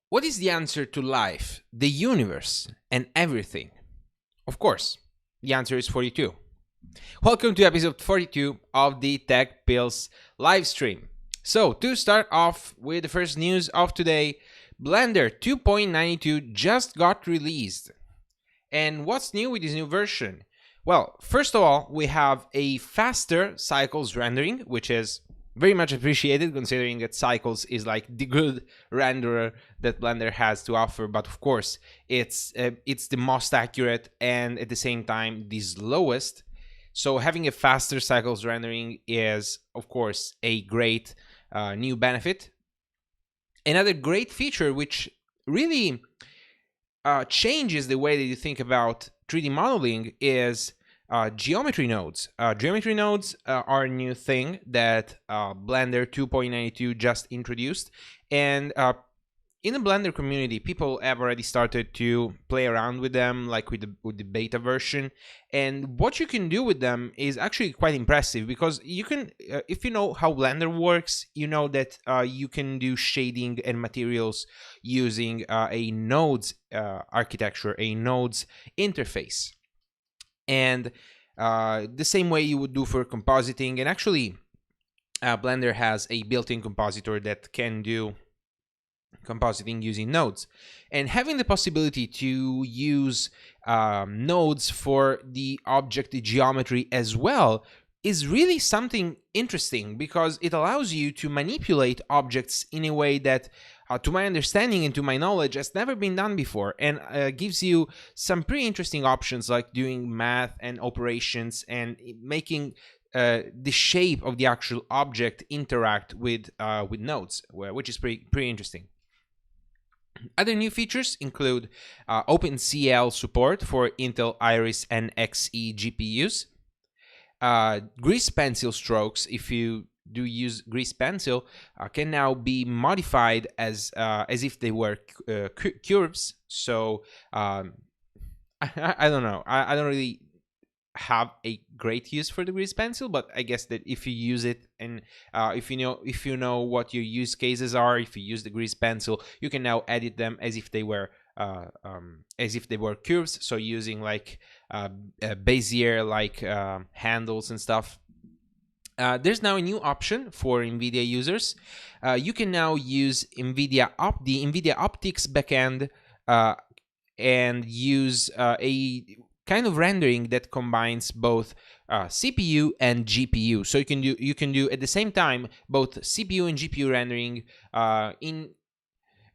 What is the answer to life, the universe, and everything? Of course, the answer is 42. Welcome to episode 42 of the Tech Pills live stream. So, to start off with the first news of today, Blender 2.92 just got released. And what's new with this new version? Well, first of all, we have a faster Cycles rendering, which is very much appreciated considering that Cycles is like the good renderer that Blender has to offer, but of course it's the most accurate and at the same time the slowest. So having a faster Cycles rendering is of course a great new benefit. Another great feature which really changes the way that you think about 3D modeling is geometry nodes. Geometry nodes are a new thing that Blender 2.92 just introduced, and in the Blender community, people have already started to play around with them, like with the beta version. And what you can do with them is actually quite impressive, because you can, if you know how Blender works, you know that you can do shading and materials using a nodes architecture, a nodes interface. And the same way you would do for compositing. And actually, Blender has a built-in compositor that can do compositing using nodes, and having the possibility to use nodes for the object geometry as well is really something interesting, because it allows you to manipulate objects in a way that, to my understanding and to my knowledge, has never been done before, and gives you some pretty interesting options, like doing math and operations and making the shape of the actual object interact with nodes, which is pretty interesting. Other new features include OpenCL support for Intel Iris and Xe GPUs, grease pencil strokes, if you do use grease pencil, can now be modified as if they were curves. So I don't know. I don't really have a great use for the grease pencil, but I guess that if you use it, and if you know what your use cases are, if you use the grease pencil, you can now edit them as if they were curves. So using like Bezier like handles and stuff. There's now a new option for NVIDIA users. You can now use the NVIDIA Optics backend and use a kind of rendering that combines both CPU and GPU. So you can do at the same time both CPU and GPU rendering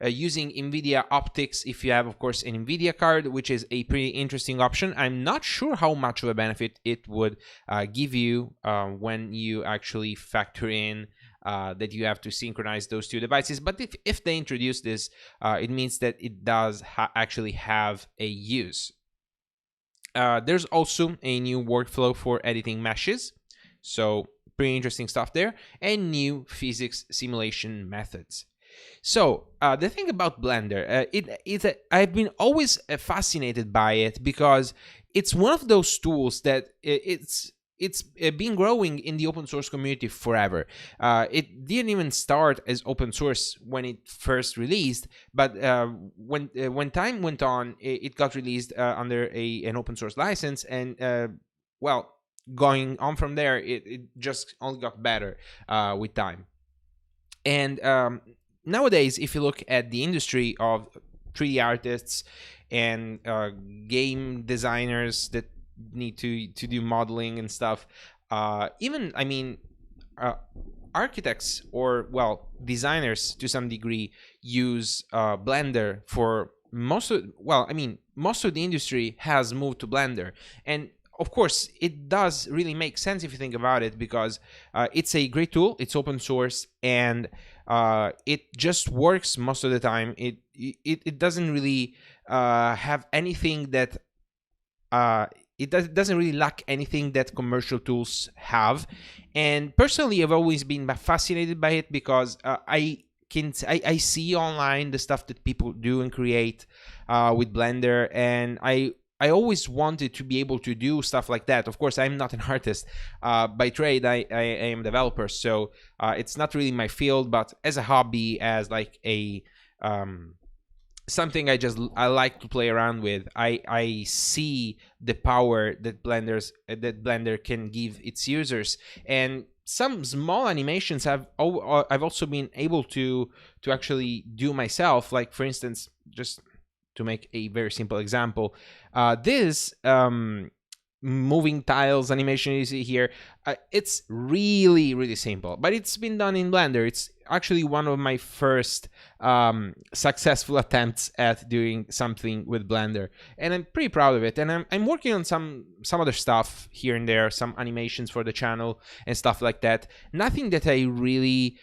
using NVIDIA Optics, if you have, of course, an NVIDIA card, which is a pretty interesting option. I'm not sure how much of a benefit it would give you when you actually factor in that you have to synchronize those two devices. But if they introduce this, it means that it does actually have a use. There's also a new workflow for editing meshes, so pretty interesting stuff there, and new physics simulation methods. So the thing about Blender, I've been always fascinated by it, because it's one of those tools that it's been growing in the open source community forever. It didn't even start as open source when it first released, but when time went on, it got released under an open source license, and well, going on from there, it just only got better with time. And nowadays, if you look at the industry of 3D artists and game designers that need to do modeling and stuff, even, I mean, architects or, well, designers to some degree use Blender for most of the industry has moved to Blender. And of course, it does really make sense if you think about it, because it's a great tool, it's open source, and it just works most of the time. It doesn't really have anything that it doesn't really lack anything that commercial tools have. And personally, I've always been fascinated by it, because I see online the stuff that people do and create with Blender, and I always wanted to be able to do stuff like that. Of course, I'm not an artist. By trade, I am a developer, so it's not really my field, but as a hobby, as like a something I like to play around with, I see the power that Blender can give its users. And some small animations I've also been able to actually do myself. Like, for instance, just to make a very simple example, this moving tiles animation you see here, it's really simple, but it's been done in Blender. It's actually one of my first successful attempts at doing something with Blender, and I'm pretty proud of it. And I'm working on some other stuff here and there, some animations for the channel and stuff like that. Nothing that I really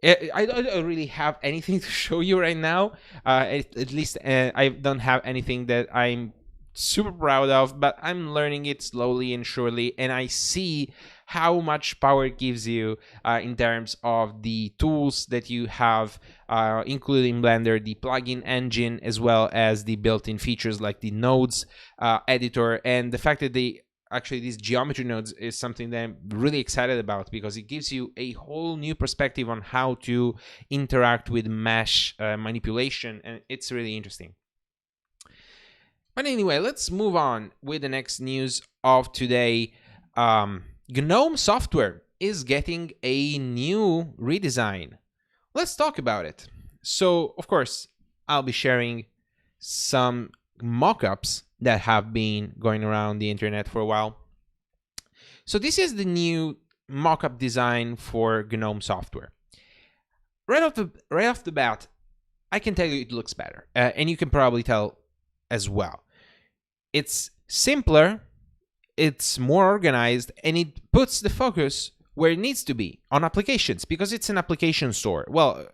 I don't really have anything to show you right now. At least I don't have anything that I'm super proud of, but I'm learning it slowly and surely, and I see how much power it gives you in terms of the tools that you have, including Blender, the plugin engine, as well as the built-in features like the nodes editor, and the fact that these geometry nodes is something that I'm really excited about, because it gives you a whole new perspective on how to interact with mesh manipulation, and it's really interesting. But anyway, let's move on with the next news of today. GNOME Software is getting a new redesign. Let's talk about it. So, of course, I'll be sharing some mock-ups that have been going around the internet for a while. So this is the new mock-up design for GNOME Software. Right off the bat, I can tell you it looks better, and you can probably tell as well. It's simpler, it's more organized, and it puts the focus where it needs to be, on applications, because it's an application store. Well,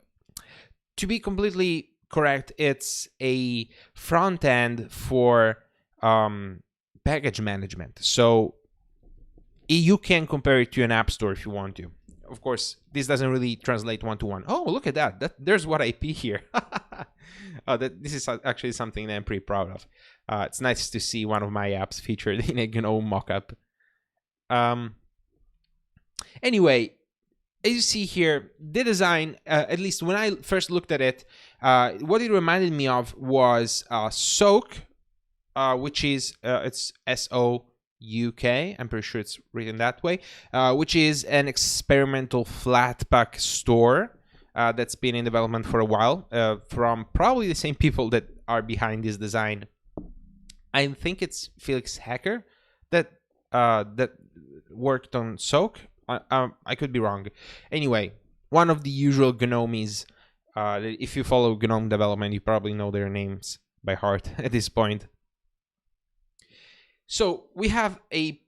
to be completely correct, it's a front end for package management. So you can compare it to an app store if you want to. Of course, this doesn't really translate one-to-one. Oh, look at that. There's what IP here. This is actually something that I'm pretty proud of. It's nice to see one of my apps featured in a GNOME mockup. Anyway, as you see here, the design, at least when I first looked at it, what it reminded me of was Soak, which is, it's S-O-U-K, I'm pretty sure it's written that way, which is an experimental Flatpak store that's been in development for a while, from probably the same people that are behind this design. I think it's Felix Hacker that worked on Soak. I could be wrong. Anyway, one of the usual GNOMEs. If you follow GNOME development, you probably know their names by heart at this point. So we have a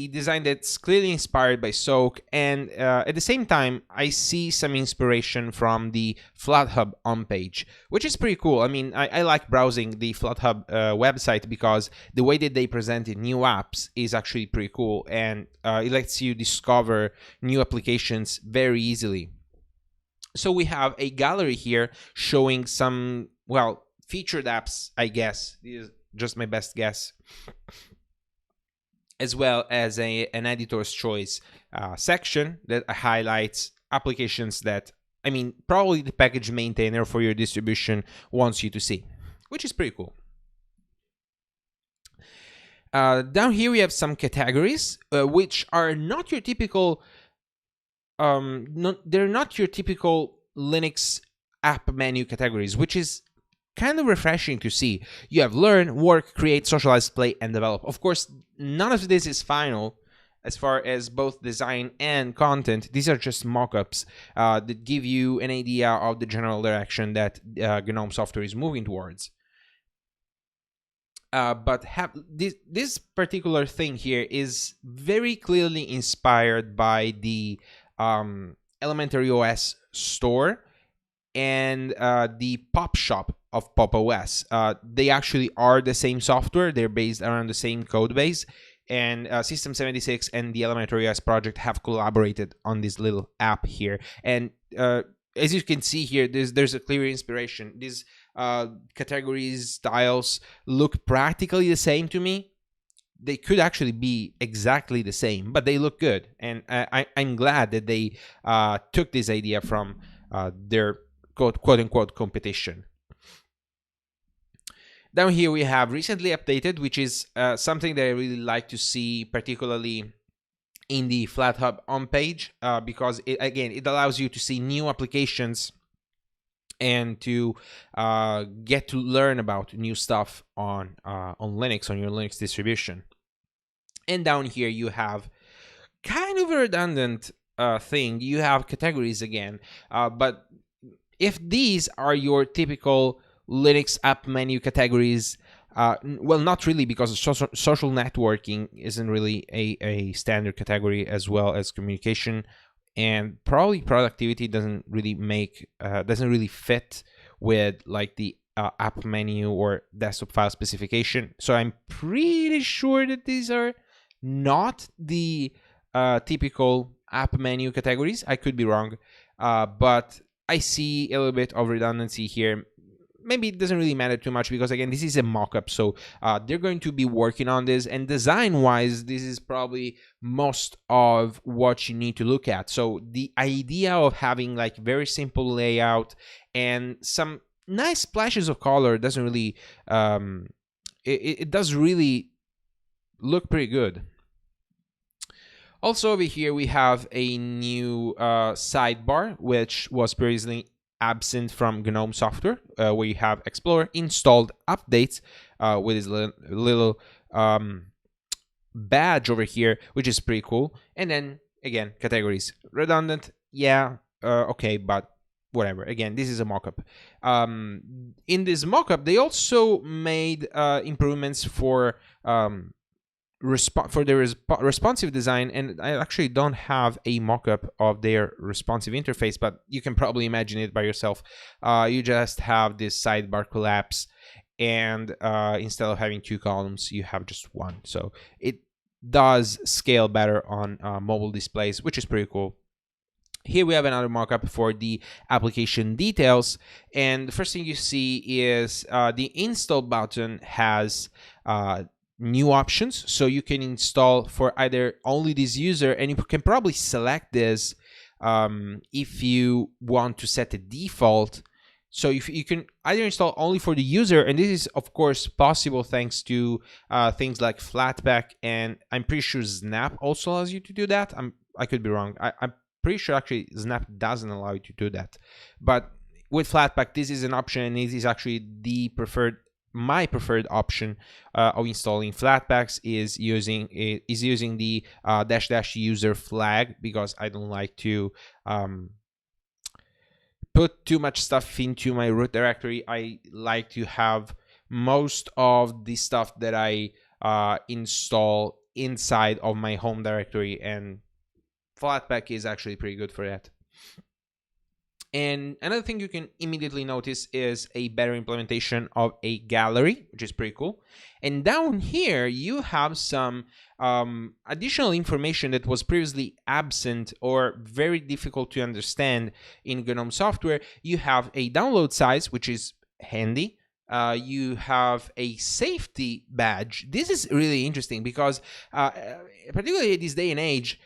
design that's clearly inspired by Soak, and at the same time, I see some inspiration from the FlatHub homepage, which is pretty cool. I mean, I like browsing the FlatHub website because the way that they presented new apps is actually pretty cool, and it lets you discover new applications very easily. So we have a gallery here showing some, well, featured apps, I guess. This is just my best guess. As well as an editor's choice section that highlights applications that, I mean, probably the package maintainer for your distribution wants you to see, which is pretty cool. Down here we have some categories, which are not your typical, they're not your typical Linux app menu categories, which is kind of refreshing to see. You have learn, work, create, socialize, play, and develop. Of course, none of this is final as far as both design and content. These are just mock-ups that give you an idea of the general direction that GNOME Software is moving towards. But this particular thing here is very clearly inspired by the Elementary OS store and the Pop Shop of Pop OS. They actually are the same software. They're based around the same code base. And System 76 and the Elementary OS project have collaborated on this little app here. And as you can see here, there's a clear inspiration. These categories, styles look practically the same to me. They could actually be exactly the same, but they look good. And I'm glad that they took this idea from their quote-unquote competition. Down here we have recently updated, which is something that I really like to see, particularly in the FlatHub homepage, because it allows you to see new applications and to get to learn about new stuff on Linux, on your Linux distribution. And down here you have kind of a redundant thing. You have categories again, but if these are your typical Linux app menu categories, well, not really, because social networking isn't really a standard category, as well as communication, and probably productivity doesn't really fit with like the app menu or desktop file specification. So I'm pretty sure that these are not the typical app menu categories. I could be wrong, but I see a little bit of redundancy here. Maybe it doesn't really matter too much because, again, this is a mock-up, so they're going to be working on this, and design-wise, this is probably most of what you need to look at. So the idea of having like very simple layout and some nice splashes of color doesn't really it does really look pretty good. Also over here we have a new sidebar, which was previously absent from GNOME Software, where you have Explorer installed updates with this little badge over here, which is pretty cool. And then again, categories. Redundant, yeah, okay, but whatever. Again, this is a mockup. In this mockup, they also made improvements for responsive design, and I actually don't have a mockup of their responsive interface, but you can probably imagine it by yourself. You just have this sidebar collapse, and instead of having 2 columns, you have just 1. So it does scale better on mobile displays, which is pretty cool. Here we have another mockup for the application details, and the first thing you see is the install button has new options, so you can install for either only this user, and you can probably select this if you want to set a default. So if you can either install only for the user, and this is of course possible thanks to things like Flatpak, and I'm pretty sure Snap also allows you to do that. I could be wrong. I'm pretty sure actually Snap doesn't allow you to do that, but with Flatpak this is an option, and it is actually my preferred option of installing Flatpaks is using the -- user flag, because I don't like to put too much stuff into my root directory. I like to have most of the stuff that I install inside of my home directory, and Flatpak is actually pretty good for that. And another thing you can immediately notice is a better implementation of a gallery, which is pretty cool. And down here, you have some additional information that was previously absent or very difficult to understand in GNOME Software. You have a download size, which is handy. You have a safety badge. This is really interesting because, particularly at this day and age,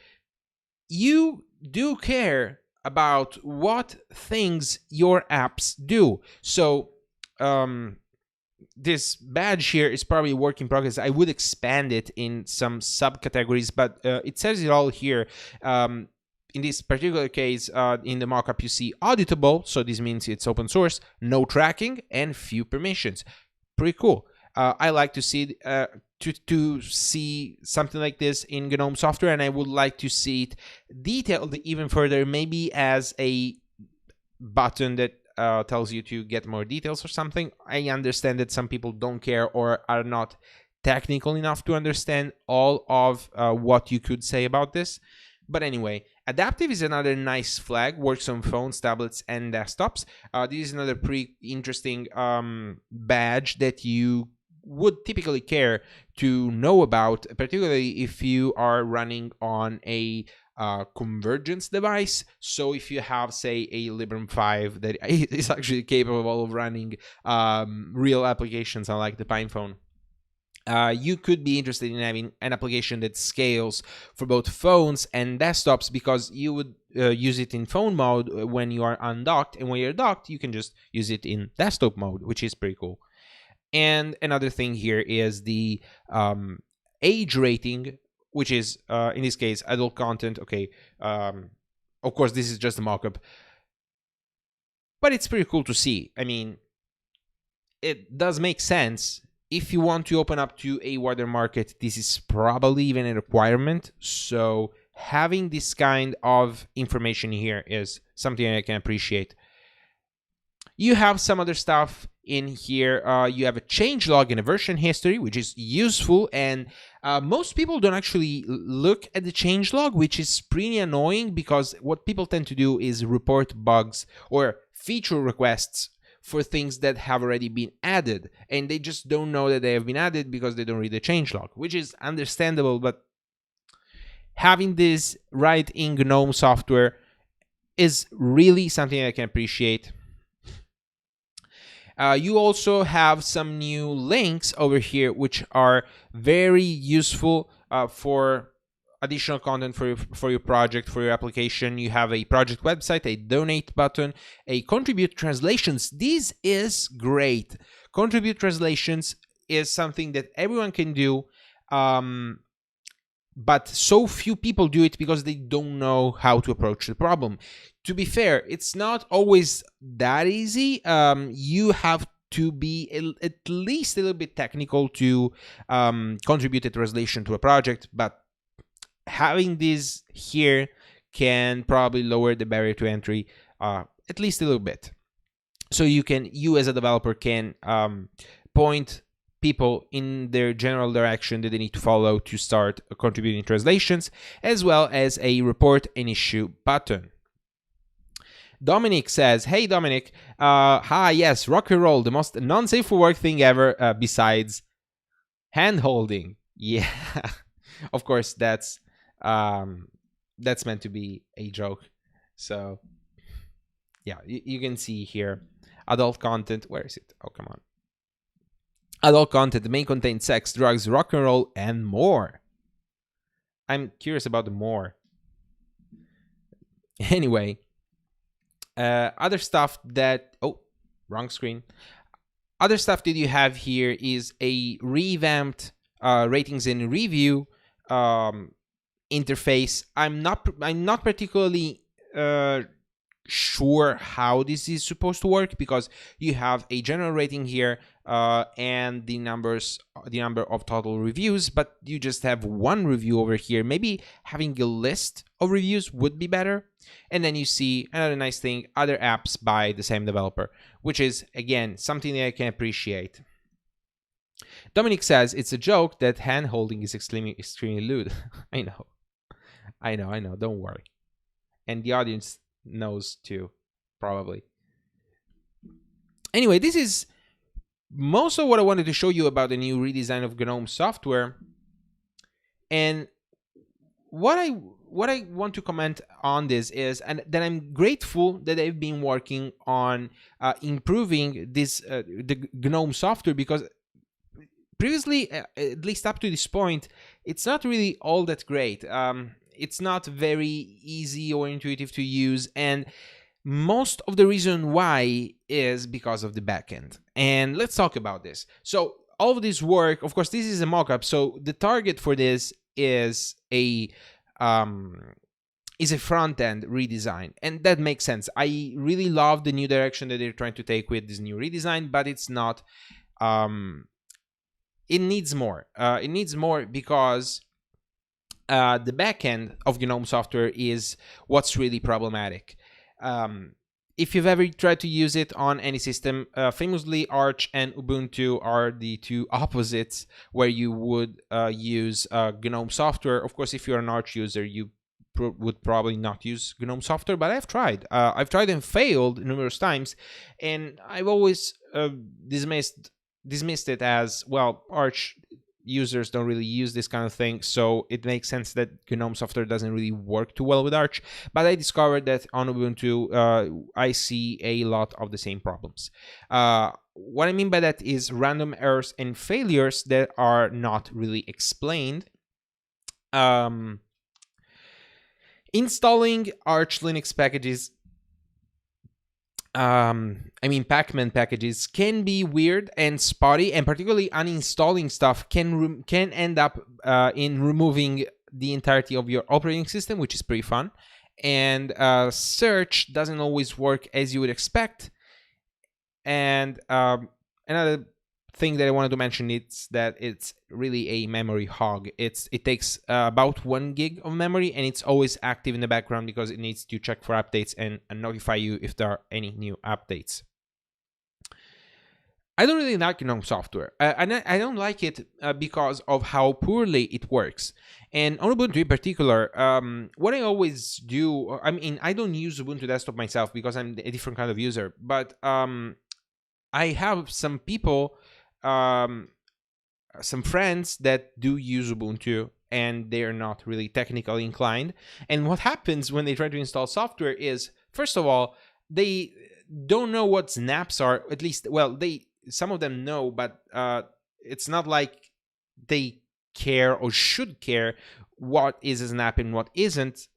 you do care about what things your apps do. So this badge here is probably a work in progress. I would expand it in some subcategories, but it says it all here. In this particular case, in the mockup, you see auditable, so this means it's open source, no tracking, and few permissions. Pretty cool. I like to see to see something like this in GNOME Software, and I would like to see it detailed even further, maybe as a button that tells you to get more details or something. I understand that some people don't care or are not technical enough to understand all of what you could say about this. But anyway, adaptive is another nice flag, works on phones, tablets, and desktops. This is another pretty interesting badge that you would typically care to know about, particularly if you are running on a convergence device. So if you have, say, a Librem 5 that is actually capable of running real applications, unlike the PinePhone, you could be interested in having an application that scales for both phones and desktops, because you would use it in phone mode when you are undocked, and when you're docked, you can just use it in desktop mode, which is pretty cool. And another thing here is the age rating, which is, in this case, adult content. Okay, of course, this is just a mockup, but it's pretty cool to see. I mean, it does make sense. If you want to open up to a wider market, this is probably even a requirement. So having this kind of information here is something I can appreciate. You have some other stuff in here. You have a changelog and a version history, which is useful, and most people don't actually look at the changelog, which is pretty annoying, because what people tend to do is report bugs or feature requests for things that have already been added, and they just don't know that they have been added because they don't read the changelog, which is understandable. But having this right in GNOME software is really something I can appreciate. You also have some new links over here, which are very useful for additional content for your project, for your application. You have a project website, a donate button, a contribute translations. This is great. Contribute translations is something that everyone can do, but so few people do it because they don't know how to approach the problem. To be fair, it's not always that easy. You have to be at least a little bit technical to contribute a translation to a project, but having this here can probably lower the barrier to entry at least a little bit. So you as a developer can point people in their general direction that they need to follow to start contributing translations, as well as a report an issue button. Dominic says, hey Dominic, hi, yes, rock and roll, the most non-safe for work thing ever besides hand holding. Yeah, of course, that's meant to be a joke. So yeah, you can see here, adult content, where is it? Oh, come on. Adult content may contain sex, drugs, rock and roll, and more. I'm curious about the more. Anyway, other stuff that... Oh, wrong screen. Other stuff that you have here is a revamped ratings and review interface. I'm not particularly sure how this is supposed to work, because you have a general rating here and the number of total reviews, but you just have one review over here. Maybe having a list of reviews would be better. And then you see another nice thing, other apps by the same developer, which is, again, something that I can appreciate. Dominic says it's a joke that hand holding is extremely lewd. I know, don't worry. And the audience knows too, probably. Anyway, this is most of what I wanted to show you about the new redesign of GNOME software. And what I want to comment on this is, and that I'm grateful that I've been working on improving this the GNOME software, because previously, at least up to this point, it's not really all that great. It's not very easy or intuitive to use, and most of the reason why is because of the backend. And let's talk about this. So all of this work, of course, this is a mockup, so the target for this is a front-end redesign, and that makes sense. I really love the new direction that they're trying to take with this new redesign, but it's not... it needs more. It needs more because the backend of GNOME software is what's really problematic. If you've ever tried to use it on any system, famously Arch and Ubuntu are the two opposites where you would use GNOME software. Of course, if you're an Arch user, you would probably not use GNOME software, but I've tried. I've tried and failed numerous times, and I've always dismissed it as, well, Arch users don't really use this kind of thing, so it makes sense that GNOME software doesn't really work too well with Arch. But I discovered that on Ubuntu, I see a lot of the same problems. What I mean by that is random errors and failures that are not really explained. Installing Arch Linux packages, Pacman packages can be weird and spotty, and particularly uninstalling stuff can end up in removing the entirety of your operating system, which is pretty fun. And search doesn't always work as you would expect. And another thing that I wanted to mention is that it's really a memory hog. It takes about 1 gig of memory, and it's always active in the background because it needs to check for updates and notify you if there are any new updates. I don't really like GNOME software, and I don't like it because of how poorly it works. And on Ubuntu in particular, what I always do, I don't use Ubuntu desktop myself because I'm a different kind of user, but I have some people, some friends that do use Ubuntu, and they're not really technically inclined. And what happens when they try to install software is, first of all, they don't know what snaps are. At least, well, some of them know, but it's not like they care or should care what is a snap and what isn't.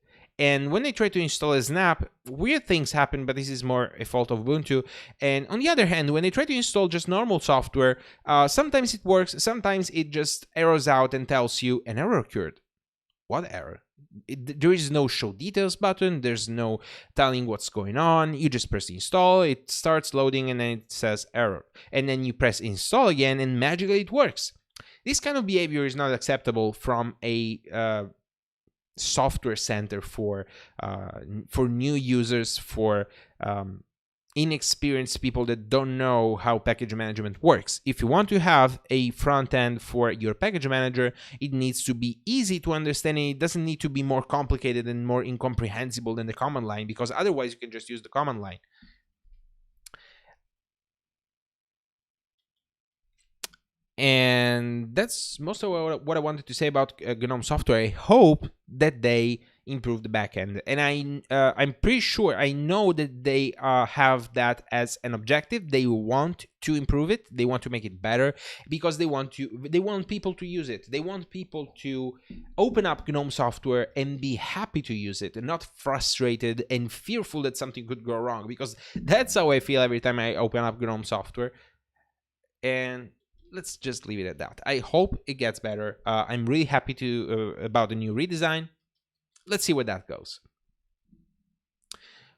And when they try to install a snap, weird things happen, but this is more a fault of Ubuntu. And on the other hand, when they try to install just normal software, sometimes it works, sometimes it just errors out and tells you an error occurred. What error? There is no show details button, there's no telling what's going on. You just press install, it starts loading, and then it says error. And then you press install again, and magically it works. This kind of behavior is not acceptable from a software center for new users, for inexperienced people that don't know how package management works. If you want to have a front end for your package manager, it needs to be easy to understand, and it doesn't need to be more complicated and more incomprehensible than the command line, because otherwise you can just use the command line. And that's most of what I wanted to say about GNOME Software. I hope that they improve the backend, and I'm pretty sure, I know that they have that as an objective. They want to improve it. They want to make it better because they want people to use it. They want people to open up GNOME Software and be happy to use it, and not frustrated and fearful that something could go wrong, because that's how I feel every time I open up GNOME Software. And let's just leave it at that. I hope it gets better. I'm really happy about the new redesign. Let's see where that goes.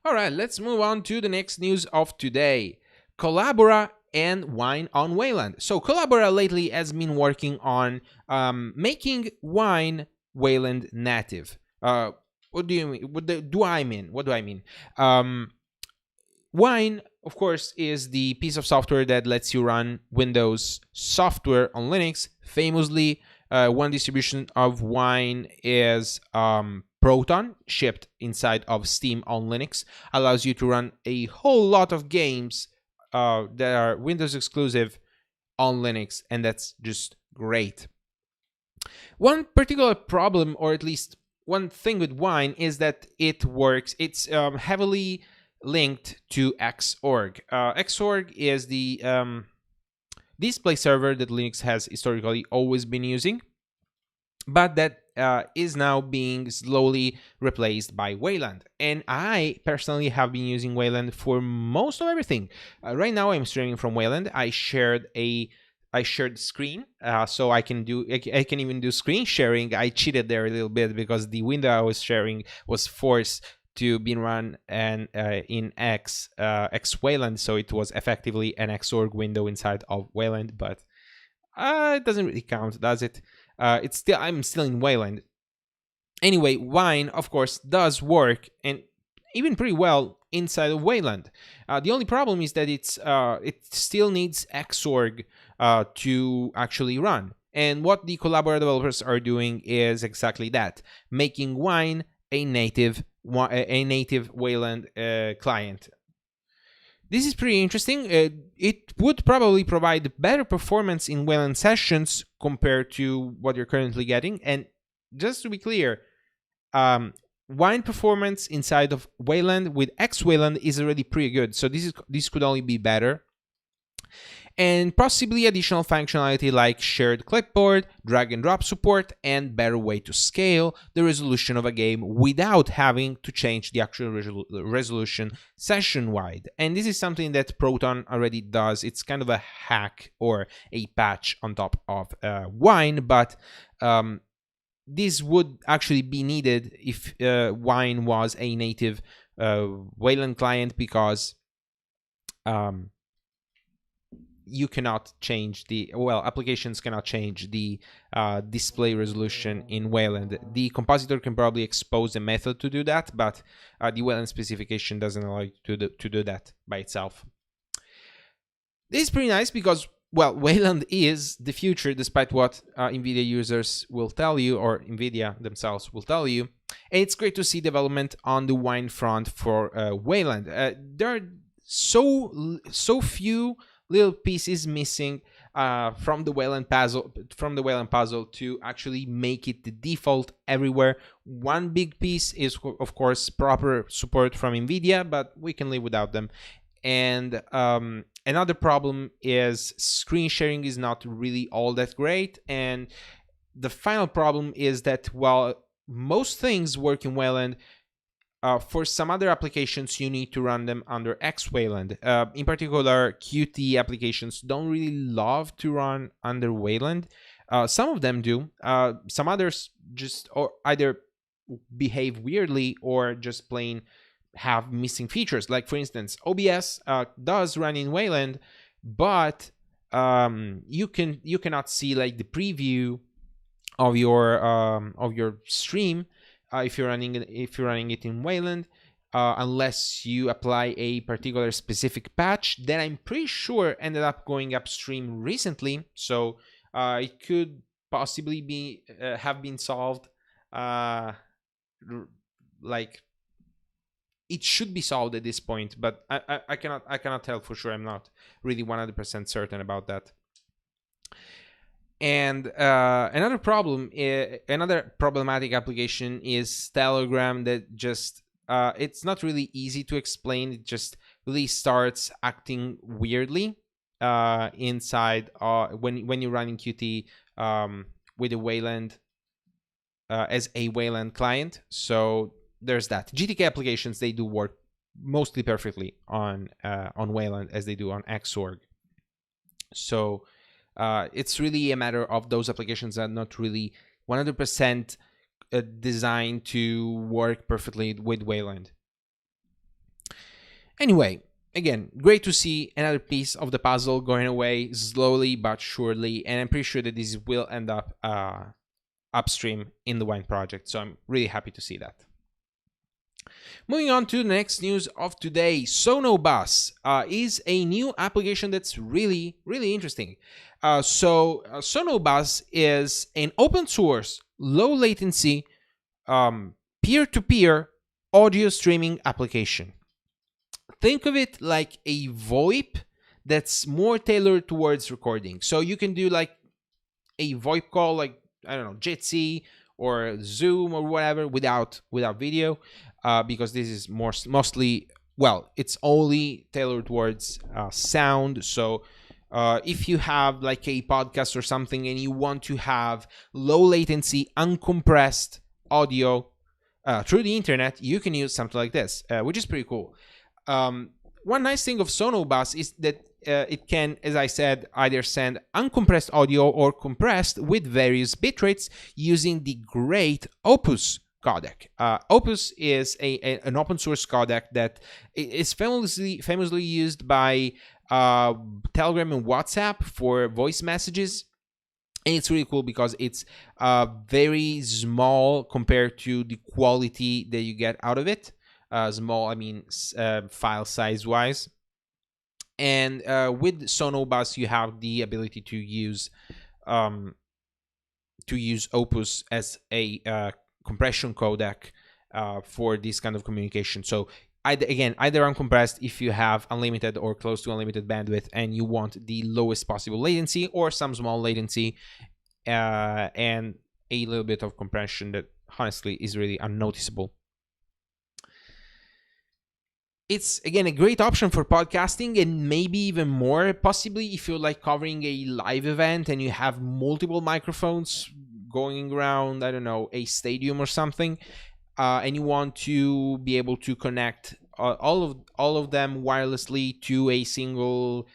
All right, let's move on to the next news of today. Collabora and Wine on Wayland. So Collabora lately has been working on making Wine Wayland native. What do you mean? What do I mean? Wine, of course, is the piece of software that lets you run Windows software on Linux. Famously, one distribution of Wine is Proton, shipped inside of Steam on Linux. Allows you to run a whole lot of games that are Windows exclusive on Linux, and that's just great. One particular problem, or at least one thing with Wine, is that it's heavily linked to Xorg. Xorg is the display server that Linux has historically always been using, but that is now being slowly replaced by Wayland. And I personally have been using Wayland for most of everything. Right now I'm streaming from Wayland. I shared screen, so I can even do screen sharing. I cheated there a little bit because the window I was sharing was forced to be run and in X Wayland, so it was effectively an Xorg window inside of Wayland, but it doesn't really count, does it? I'm still in Wayland. Anyway, Wine, of course, does work, and even pretty well, inside of Wayland. The only problem is that it still needs Xorg to actually run. And what the Collabora developers are doing is exactly that, making Wine a native Wayland client. This is pretty interesting. It would probably provide better performance in Wayland sessions compared to what you're currently getting. And just to be clear, Wine performance inside of Wayland with X Wayland is already pretty good. So this could only be better. And possibly additional functionality like shared clipboard, drag and drop support, and better way to scale the resolution of a game without having to change the actual resolution session-wide. And this is something that Proton already does. It's kind of a hack or a patch on top of Wine, but this would actually be needed if Wine was a native Wayland client, because you cannot change applications cannot change the display resolution in Wayland. The compositor can probably expose a method to do that, but the Wayland specification doesn't allow you to do that by itself. This is pretty nice because, well, Wayland is the future, despite what NVIDIA users will tell you, or NVIDIA themselves will tell you. And it's great to see development on the Wine front for Wayland. There are so few little pieces missing. from the Wayland puzzle to actually make it the default everywhere. One big piece is, of course, proper support from NVIDIA, but we can live without them. And another problem is screen sharing is not really all that great. And the final problem is that while most things work in Wayland, for some other applications, you need to run them under Wayland. In particular, Qt applications don't really love to run under Wayland. Some of them do. Some others just or either behave weirdly or just plain have missing features. Like, for instance, OBS does run in Wayland, but you cannot see like the preview of your stream if you're running it in Wayland, unless you apply a particular specific patch that I'm pretty sure ended up going upstream recently. So it could possibly be have been solved. Like, it should be solved at this point, but I cannot tell for sure. I'm not really 100% certain about that. And another problematic application is Telegram that just it's not really easy to explain. It just really starts acting weirdly inside when you're running Qt with a Wayland as a Wayland client. So there's that. GTK applications, they do work mostly perfectly on Wayland as they do on Xorg. So it's really a matter of those applications that are not really 100% designed to work perfectly with Wayland. Anyway, again, great to see another piece of the puzzle going away slowly but surely, and I'm pretty sure that this will end up upstream in the Wine project, so I'm really happy to see that. Moving on to the next news of today, Sonobus is a new application that's really, really interesting. Sonobus is an open source, low latency, peer-to-peer audio streaming application. Think of it like a VoIP that's more tailored towards recording. So you can do like a VoIP call, like, I don't know, Jitsi or Zoom or whatever, without video, because this is mostly, well, it's only tailored towards sound. So if you have like a podcast or something and you want to have low latency, uncompressed audio through the internet, you can use something like this, which is pretty cool. One nice thing of Sonobus is that it can, as I said, either send uncompressed audio or compressed with various bitrates using the great Opus codec. Opus is an open source codec that is famously used by Telegram and WhatsApp for voice messages. And it's really cool because it's very small compared to the quality that you get out of it. Small, I mean, file size wise. And with Sonobus, you have the ability to use Opus as a compression codec for this kind of communication. So either uncompressed if you have unlimited or close to unlimited bandwidth and you want the lowest possible latency, or some small latency and a little bit of compression that honestly is really unnoticeable. It's, again, a great option for podcasting, and maybe even more possibly if you're like covering a live event and you have multiple microphones going around, I don't know, a stadium or something, and you want to be able to connect all of them wirelessly to a single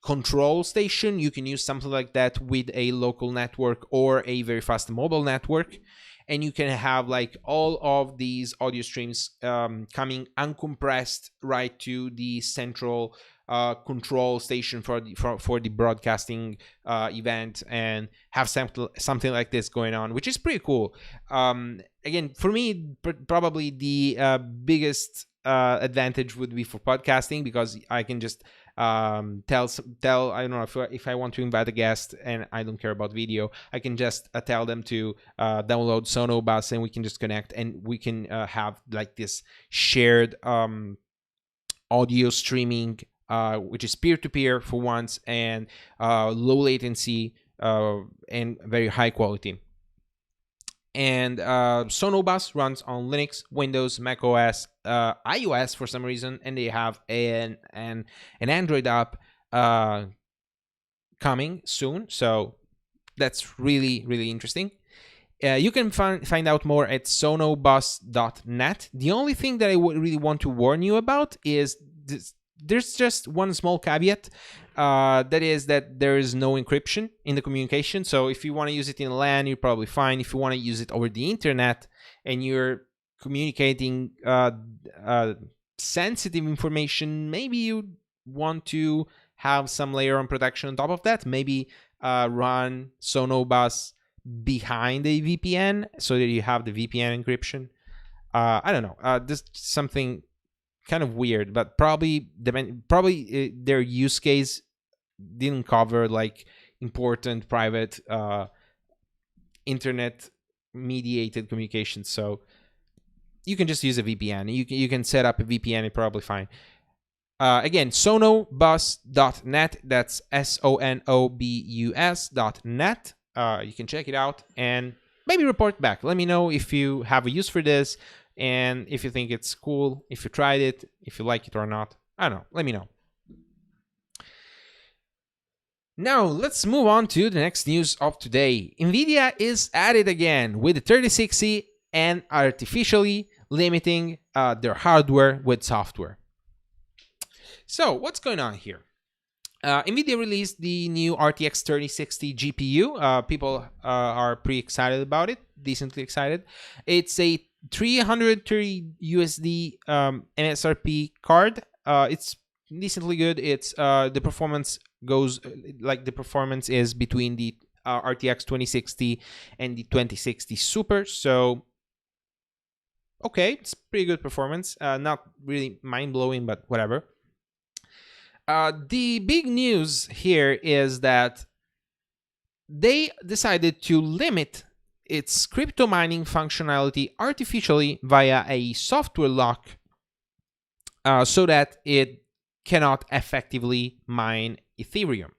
control station. You can use something like that with a local network or a very fast mobile network. And you can have like all of these audio streams coming uncompressed right to the central control station for the broadcasting event, and have something like this going on, which is pretty cool. Again, for me, probably the biggest advantage would be for podcasting, because I can just tell I don't know, if I want to invite a guest and I don't care about video, I can just tell them to download Sonobus, and we can just connect, and we can have like this shared audio streaming which is peer-to-peer for once, and low latency and very high quality. And Sonobus runs on Linux, Windows, Mac OS, iOS for some reason, and they have an Android app coming soon. So that's really, really interesting. You can find out more at sonobus.net. The only thing that I would really want to warn you about is there's just one small caveat. That is that there is no encryption in the communication. So if you want to use it in LAN, you're probably fine. If you want to use it over the internet and you're communicating sensitive information, maybe you want to have some layer on protection on top of that. Maybe run Sonobus behind a VPN so that you have the VPN encryption. I don't know. This is something kind of weird, but probably their use case didn't cover like important private internet mediated communications. So you can just use a VPN. You can set up a VPN. It's probably fine. Again, sonobus.net. That's sonobus.net. You can check it out and maybe report back. Let me know if you have a use for this and if you think it's cool, if you tried it, if you like it or not. I don't know. Let me know. Now, let's move on to the next news of today. NVIDIA is at it again with the 3060 and artificially limiting their hardware with software. So, what's going on here? NVIDIA released the new RTX 3060 GPU. People are pretty excited about it, decently excited. It's a $330 USD MSRP card. It's decently good. It's the performance is between the RTX 2060 and the 2060 Super. So, okay, it's pretty good performance. Not really mind-blowing, but whatever. The big news here is that they decided to limit its crypto mining functionality artificially via a software lock so that it cannot effectively mine Ethereum.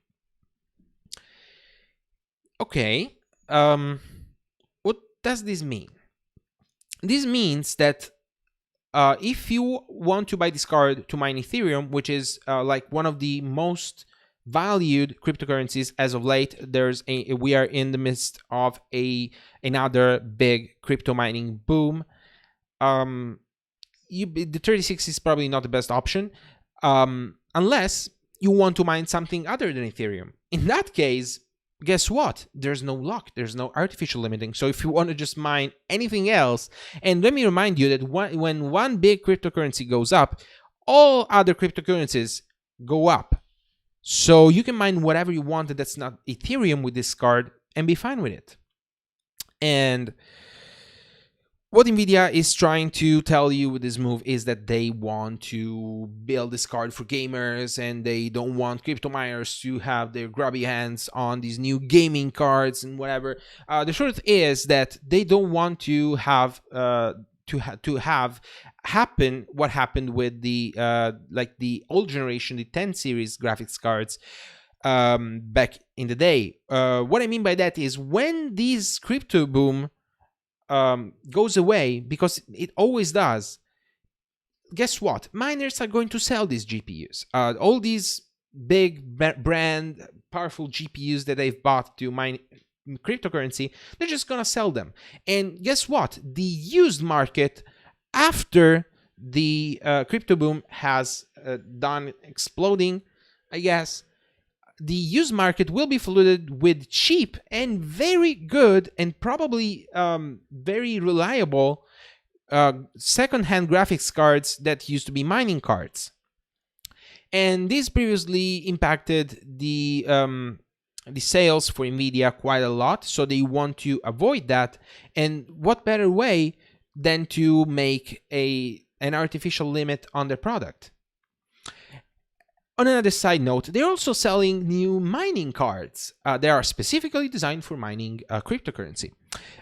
Okay, what does this mean? This means that if you want to buy this card to mine Ethereum, which is like one of the most valued cryptocurrencies as of late, we are in the midst of another big crypto mining boom. The 3060 is probably not the best option unless you want to mine something other than Ethereum. In that case, guess what? There's no lock. There's no artificial limiting. So if you want to just mine anything else, and let me remind you that when one big cryptocurrency goes up, all other cryptocurrencies go up. So you can mine whatever you want that's not Ethereum with this card and be fine with it. And what NVIDIA is trying to tell you with this move is that they want to build this card for gamers and they don't want crypto miners to have their grubby hands on these new gaming cards and whatever. The truth is that they don't want to have happen what happened with the the old generation, the 10 series graphics cards back in the day. What I mean by that is when these crypto boom goes away, because it always does, guess what? Miners are going to sell these GPUs. All these big brand powerful GPUs that they've bought to mine cryptocurrency, they're just gonna sell them. And guess what? The used market after the crypto boom has done exploding, I guess, the used market will be flooded with cheap and very good and probably very reliable second-hand graphics cards that used to be mining cards. And this previously impacted the sales for NVIDIA quite a lot, so they want to avoid that. And what better way than to make an artificial limit on their product? On another side note, they're also selling new mining cards. They are specifically designed for mining cryptocurrency.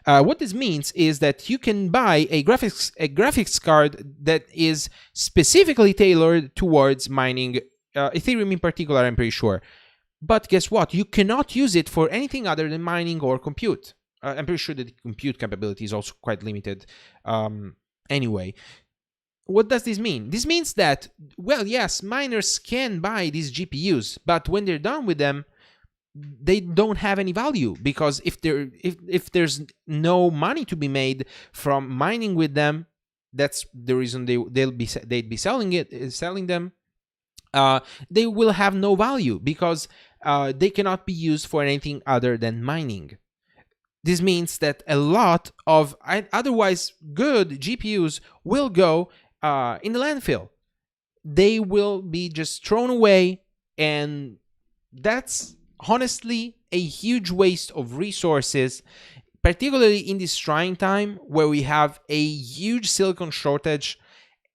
What this means is that you can buy a graphics card that is specifically tailored towards mining Ethereum in particular, I'm pretty sure. But guess what? You cannot use it for anything other than mining or compute. I'm pretty sure that the compute capability is also quite limited. Anyway, what does this mean? This means that, well, yes, miners can buy these GPUs, but when they're done with them, they don't have any value, because if there's no money to be made from mining with them, that's the reason they'd be selling them. They will have no value because they cannot be used for anything other than mining. This means that a lot of otherwise good GPUs will go in the landfill. They will be just thrown away, and that's honestly a huge waste of resources, particularly in this trying time where we have a huge silicon shortage,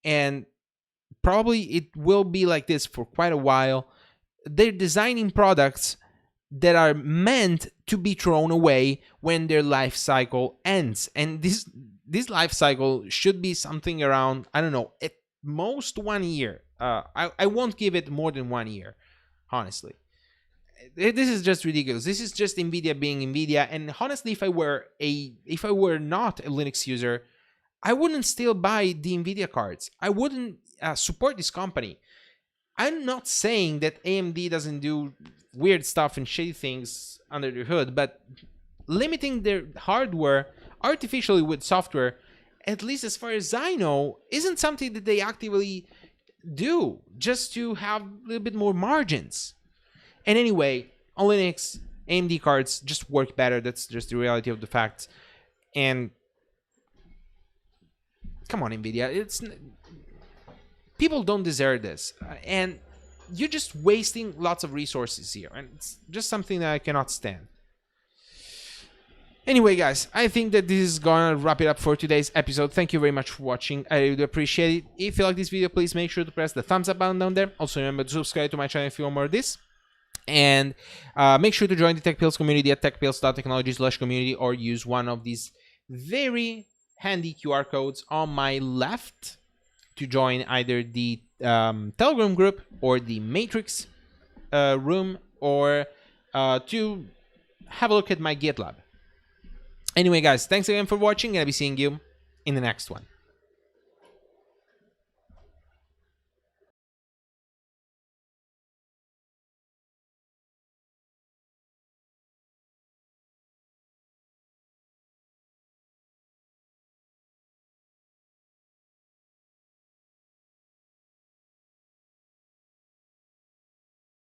and probably it will be like this for quite a while. They're designing products that are meant to be thrown away when their life cycle ends, and this life cycle should be something around, I don't know, at most 1 year. I won't give it more than 1 year, honestly. This is just ridiculous. This is just NVIDIA being NVIDIA. And honestly, if I were not a Linux user, I wouldn't still buy the NVIDIA cards. I wouldn't support this company. I'm not saying that AMD doesn't do weird stuff and shady things under the hood, but limiting their hardware artificially with software, at least as far as I know, isn't something that they actively do just to have a little bit more margins. And anyway, on Linux, AMD cards just work better. That's just the reality of the facts. And come on, NVIDIA, people don't deserve this, and you're just wasting lots of resources here, and it's just something that I cannot stand. Anyway, guys, I think that this is gonna wrap it up for today's episode. Thank you very much for watching. I really appreciate it. If you like this video, please make sure to press the thumbs up button down there. Also, remember to subscribe to my channel if you want more of this. And make sure to join the TechPills community at techpills.technology/community, or use one of these very handy QR codes on my left to join either the Telegram group or the Matrix room, or to have a look at my GitLab. Anyway, guys, thanks again for watching, and I'll be seeing you in the next one.